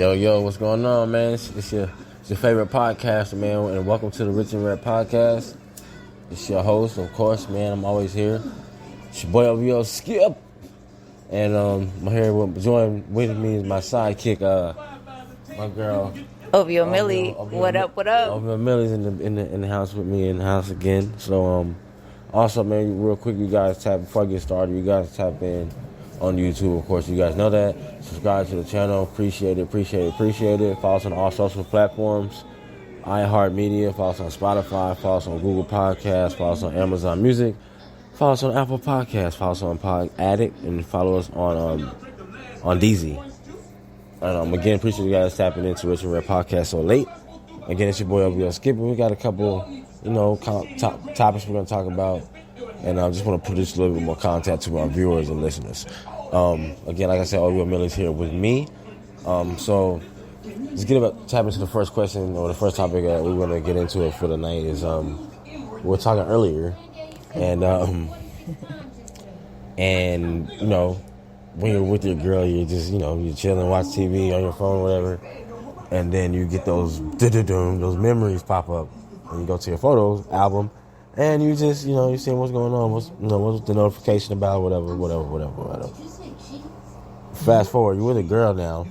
Yo, what's going on, man? It's your favorite podcaster, man, and welcome to the Rich and Red podcast. It's your host, of course, man. I'm always here. It's your boy OVO Skip, and I'm here joining with me is my sidekick, my girl OVO Millie. What up? OVO Millie's in the house with me in the house again. So also, man, real quick, before I get started, you guys tap in on YouTube, of course. You guys know that. Subscribe to the channel. Appreciate it. Follow us on all social platforms. iHeartMedia. Follow us on Spotify. Follow us on Google Podcasts. Follow us on Amazon Music. Follow us on Apple Podcasts. Follow us on Pod Addict. And follow us on DZ. And again, appreciate you guys tapping into Rich and Red Podcast so late. Again, it's your boy OVO Skip. We got a couple, topics we're going to talk about. And I just want to produce a little bit more content to our viewers and listeners. Again, like I said, OVO Millie's here with me. So let's tap into the first question or the first topic that we're going to get into it for the night is we were talking earlier, and when you're with your girl, you're just you're chilling, watch TV on your phone, whatever, and then you get those memories pop up, and you go to your photos album. And you just, you see what's going on, what's the notification about, whatever. Fast forward, you're with a girl now,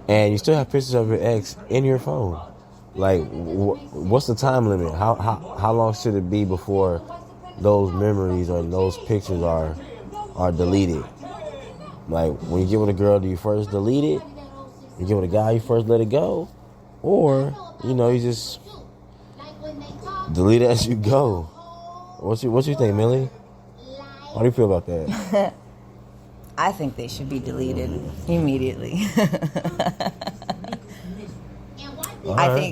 and you still have pictures of your ex in your phone. Like, what's the time limit? How long should it be before those memories or those pictures are deleted? Like, when you get with a girl, do you first delete it? You get with a guy, you first let it go? Or, you just delete it as you go. What you think, Millie? How do you feel about that? I think they should be deleted immediately. Why?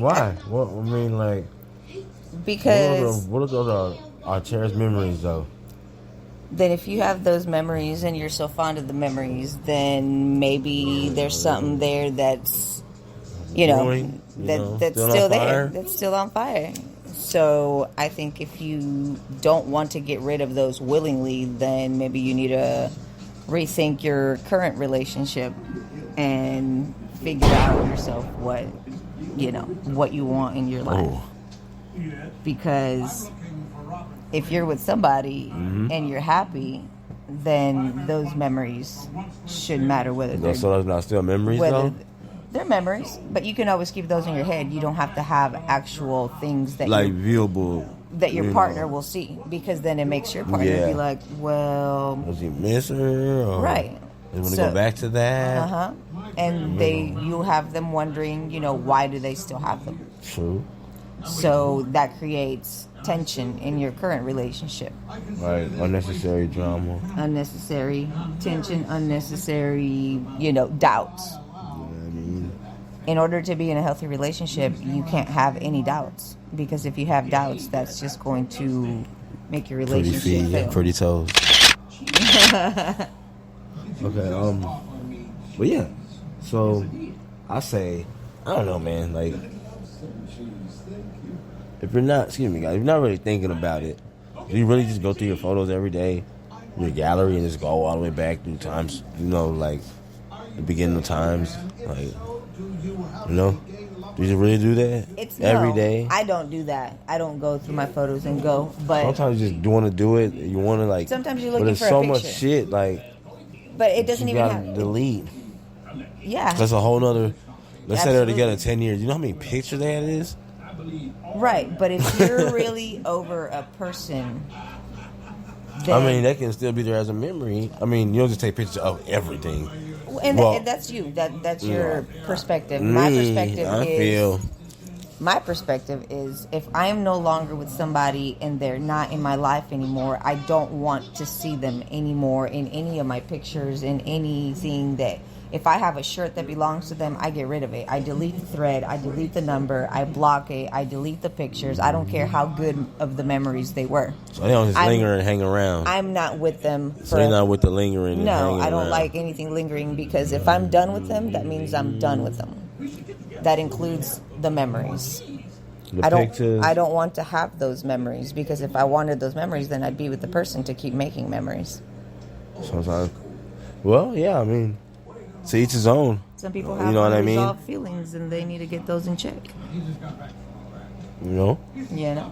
Because what are those our cherished memories, though? Then if you have those memories and you're so fond of the memories, then maybe there's something there that's that's still there, that's still on fire. So I think if you don't want to get rid of those willingly, then maybe you need to rethink your current relationship and figure out yourself what you want in your life. Because if you're with somebody and you're happy, then those memories should matter whether they're... So those not still memories, though? They're memories, but you can always keep those in your head. You don't have to have actual things that viewable that your partner will see, because then it makes your partner be like, well, does he miss her? Or right. They want to go back to that. And you have them wondering, why do they still have them? True. So that creates tension in your current relationship. Right. Unnecessary drama. Unnecessary tension. Unnecessary, doubts. In order to be in a healthy relationship, you can't have any doubts. Because if you have doubts, that's just going to make your relationship fail. Pretty toes. Okay, but yeah. So, I say, I don't know, man, like, if you're not, guys, if you're not really thinking about it, you really just go through your photos every day, your gallery, and just go all the way back through times, like, the beginning of times, like, do you really do that every day? I don't do that. I don't go through my photos and go, but sometimes you just want to do it. You want to, like, sometimes you're looking for so a picture. much shit, like, but it doesn't you even gotta have delete. Yeah, that's a whole nother. Let's say they're together 10 years. You know how many pictures that is? Right, but if you're really over a person, then, they can still be there as a memory. You don't just take pictures of everything. And that's you. That's your perspective. My perspective is if I am no longer with somebody and they're not in my life anymore, I don't want to see them anymore in any of my pictures, in anything that... If I have a shirt that belongs to them, I get rid of it. I delete the thread. I delete the number. I block it. I delete the pictures. I don't care how good of the memories they were. So they don't just linger and hang around. I'm not with them. So you're not with the lingering? No, I don't like anything lingering, because if I'm done with them, that means I'm done with them. That includes the memories. I don't want to have those memories, because if I wanted those memories, then I'd be with the person to keep making memories. Sometimes. Well, yeah, I mean, to each his own. Some people have you know what I mean? unresolved feelings, and they need to get those in check. You know? Yeah.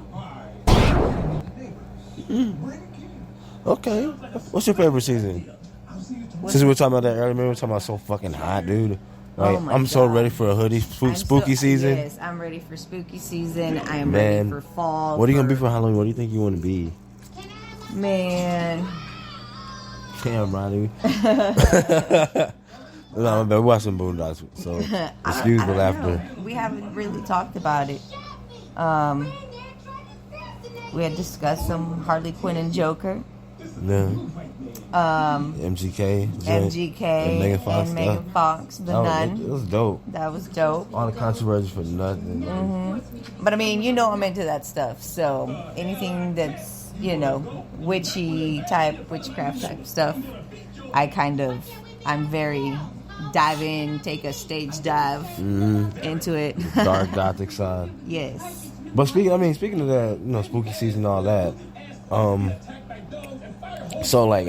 Okay. What's your favorite season? Since we were talking about that earlier, remember we were talking about so fucking hot, dude. Like, I'm so ready for a hoodie spooky season. Yes, I'm ready for spooky season. I am ready for fall. What are you gonna be for Halloween? What do you think you want to be? Man. Damn, Ronnie. No, we're watching Boondocks, so excuse the laughter. We haven't really talked about it. We had discussed some Harley Quinn and Joker. Yeah. MGK, and Megan Fox, the Nun. It was dope. That was dope. All the controversy for nothing. Mm-hmm. But I mean, I'm into that stuff. So anything that's witchcraft type stuff, I'm very dive in, take a stage dive into it. Dark gothic side. Yes. But speaking of that, spooky season and all that. So like,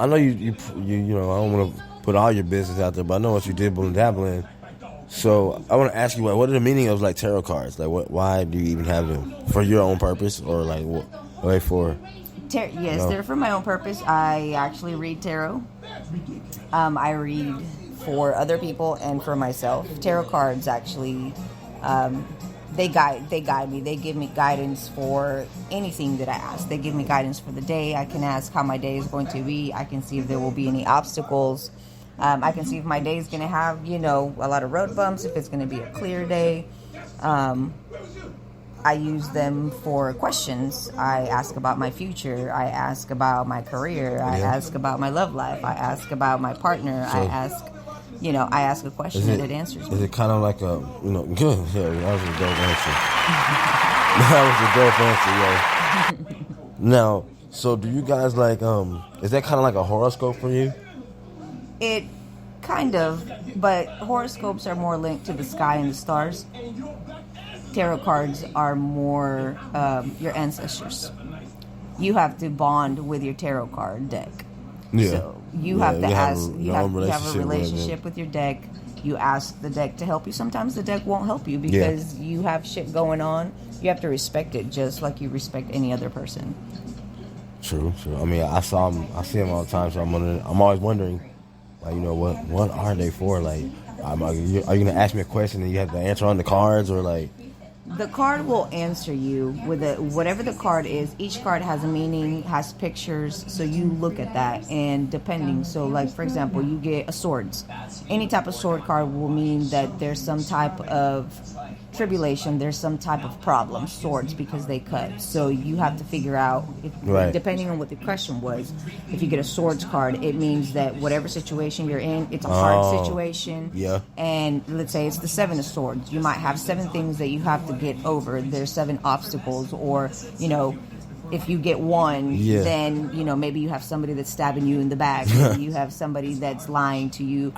I know you I don't want to put all your business out there, but I know what you did dabbling. So I want to ask you, what are the meaning of like tarot cards? Like, why do you even have them? For your own purpose, or like what for? Yes, they're for my own purpose. I actually read tarot. I read for other people and for myself. Tarot cards actually, they guide me. They give me guidance for anything that I ask. They give me guidance for the day. I can ask how my day is going to be. I can see if there will be any obstacles. I can see if my day is going to have, a lot of road bumps, if it's going to be a clear day. I use them for questions. I ask about my future. I ask about my career. I ask about my love life. I ask about my partner. So, I ask a question and it answers me. Is it kind of like a, good? Yeah, that was a dope answer. That was a dope answer, yo. Now, so do you guys is that kind of like a horoscope for you? It kind of, but horoscopes are more linked to the sky and the stars. Tarot cards are more your ancestors. You have to bond with your tarot card deck. Yeah. So you have to ask. You have a relationship with your deck. You ask the deck to help you. Sometimes the deck won't help you because you have shit going on. You have to respect it just like you respect any other person. True. I mean, I see them all the time, so I'm always wondering, like, what are they for? Like, are you gonna ask me a question and you have to answer on the cards, or like? The card will answer you with whatever the card is. Each card has a meaning, has pictures, so you look at that, and depending, so like for example, you get a swords. Any type of sword card will mean that there's some type of tribulation, there's some type of problem. Swords, because they cut. So you have to figure out, depending on what the question was, if you get a swords card, it means that whatever situation you're in, it's a hard situation. Yeah. And let's say it's the 7 of swords. You might have 7 things that you have to get over. There's 7 obstacles, or, if you get one, then, maybe you have somebody that's stabbing you in the back. Maybe you have somebody that's lying to you.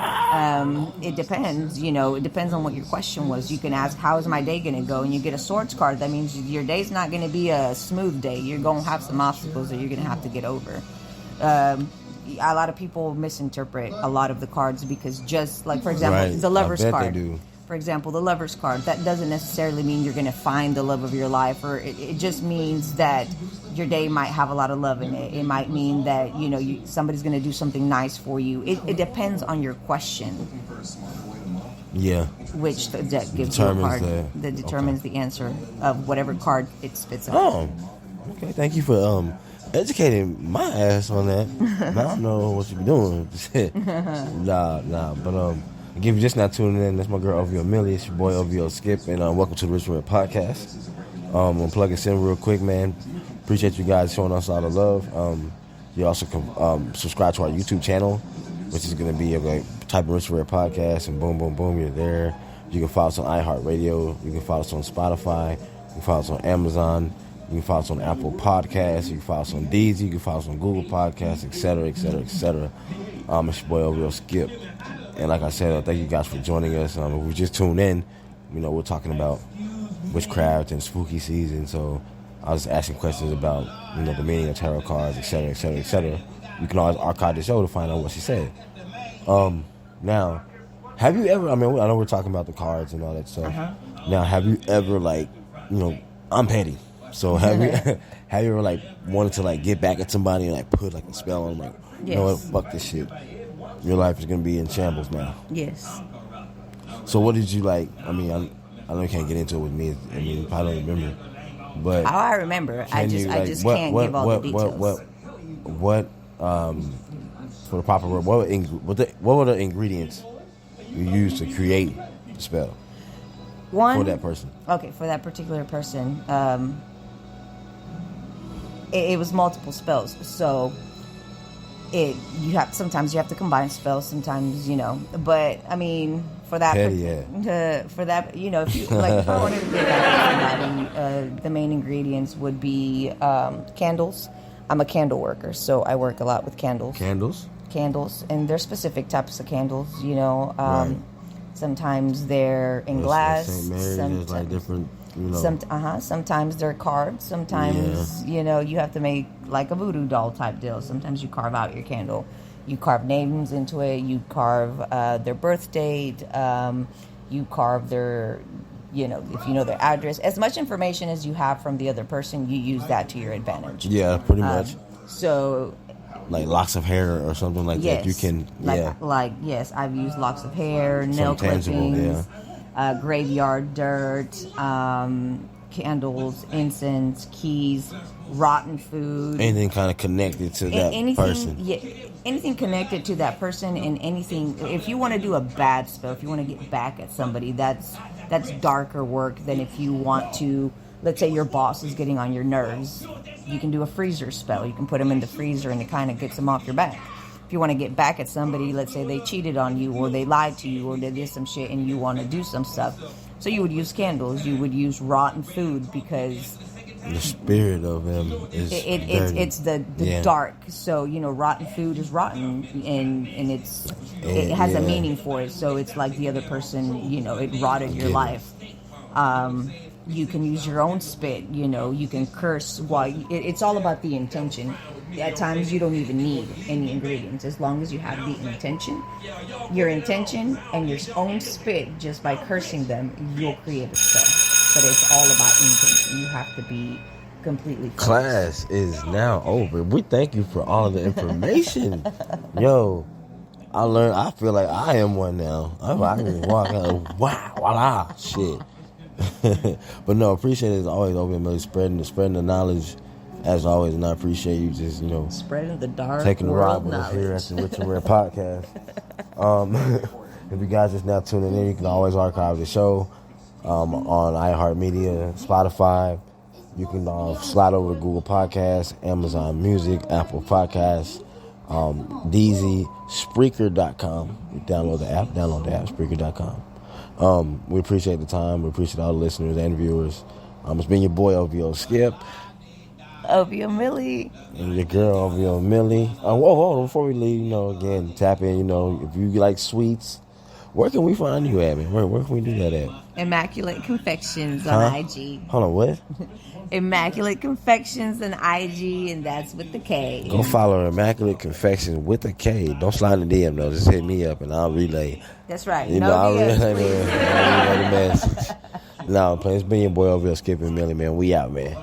It depends, it depends on what your question was. You can ask, how is my day going to go? And you get a swords card. That means your day's not going to be a smooth day. You're going to have some obstacles that you're going to have to get over. A lot of people misinterpret a lot of the cards because just like, for example, the Lover's card. For example, the Lover's card, that doesn't necessarily mean you're going to find the love of your life, or it just means that your day might have a lot of love in it. It might mean that, somebody's going to do something nice for you. It depends on your question. Yeah. Which the deck gives you a card that determines the answer of whatever card it spits out. Oh, okay. Thank you for educating my ass on that. I don't know what you be doing. Nah. But if you're just not tuning in, that's my girl OVO Millie. It's your boy OVO Skip, and welcome to the Rich Red Podcast. I'm gonna plug us in real quick, man. Appreciate you guys showing us all the love. You also can subscribe to our YouTube channel, which is gonna be type of Rich Red Podcast, and boom, boom, boom, you're there. You can follow us on iHeartRadio. You can follow us on Spotify. You can follow us on Amazon. You can follow us on Apple Podcasts. You can follow us on Deezy. You can follow us on Google Podcasts, etc., etc., etc. It's your boy OVO Skip. And like I said, thank you guys for joining us. If we just tuned in, we're talking about witchcraft and spooky season. So I was asking questions about, the meaning of tarot cards, etc., etc., etc. You can always archive the show to find out what she said. Now, Have you ever? I mean, I know we're talking about the cards and all that stuff. Now, have you ever like, I'm petty, so have you have you ever like wanted to like get back at somebody and like put like a spell on them, like, you know what, fuck this shit. Your life is gonna be in shambles now. Yes. So what did you like? I mean, I know you can't get into it with me. I mean, you probably don't remember. But I remember. I just can't give all the details. What for the proper word? What were the ingredients you used to create the spell? One for that person. Okay, for that particular person, it was multiple spells. So sometimes you have to combine spells. Sometimes but I mean. For that, if you if I wanted to get back to somebody, the main ingredients would be candles. I'm a candle worker, so I work a lot with candles. Candles, and there's specific types of candles. Right. Sometimes they're in glass. St. Mary's, there's like different. Sometimes they're carved. Sometimes you have to make like a voodoo doll type deal. Sometimes you carve out your candle. You carve names into it. You carve their birth date. You carve their, if you know their address. As much information as you have from the other person, you use that to your advantage. Yeah, pretty much. So, like locks of hair or something like that. You can, yes, I've used locks of hair, nail clippings, graveyard dirt, candles, incense, keys, rotten food. Anything kind of connected to that person. Yeah, anything connected to that person, and anything. If you want to do a bad spell, if you want to get back at somebody, that's darker work than if you want to. Let's say your boss is getting on your nerves. You can do a freezer spell. You can put them in the freezer, and it kind of gets them off your back. If you want to get back at somebody, let's say they cheated on you, or they lied to you, or they did some shit, and you want to do some stuff. So you would use candles. You would use rotten food because the spirit of them is it's the dark. So rotten food is rotten, and it has a meaning for it. So it's like the other person, it rotted your life. You can use your own spit. You can curse. It's all about the intention. At times you don't even need any ingredients as long as you have the intention. Your intention and your own spit, just by cursing them, you'll create a spell. But it's all about intention. You have to be completely focused. Class is now over. We thank you for all of the information. Yo, I feel like I am one now. I can just walk out. Wow, voila, shit. But no, appreciate it as always, over Millie, spreading the knowledge as always, and I appreciate you just spreading the dark, taking the ride with us here at the Rich and Rare podcast. If you guys just now tuning in, you can always archive the show on iHeartMedia, Spotify. You can slide over to Google Podcasts, Amazon Music, Apple Podcasts, DZ, Spreaker.com. You download the app, Spreaker.com. We appreciate the time. We appreciate all the listeners and viewers. It's been your boy, OVO Skip. OVO Millie. And your girl, OVO Millie. Hold on, before we leave, again, tap in, if you like sweets, where can we find you at, man? Where can we do that at? Immaculate Confections on IG. Hold on, what? Immaculate Confections on IG, and that's with the K. Go follow Immaculate Confections with a K. Don't slide in the DM, though. Just hit me up, and I'll relay. That's right. I'll relay the message. No, it's been your boy over here, Skip and Millie, man. We out, man.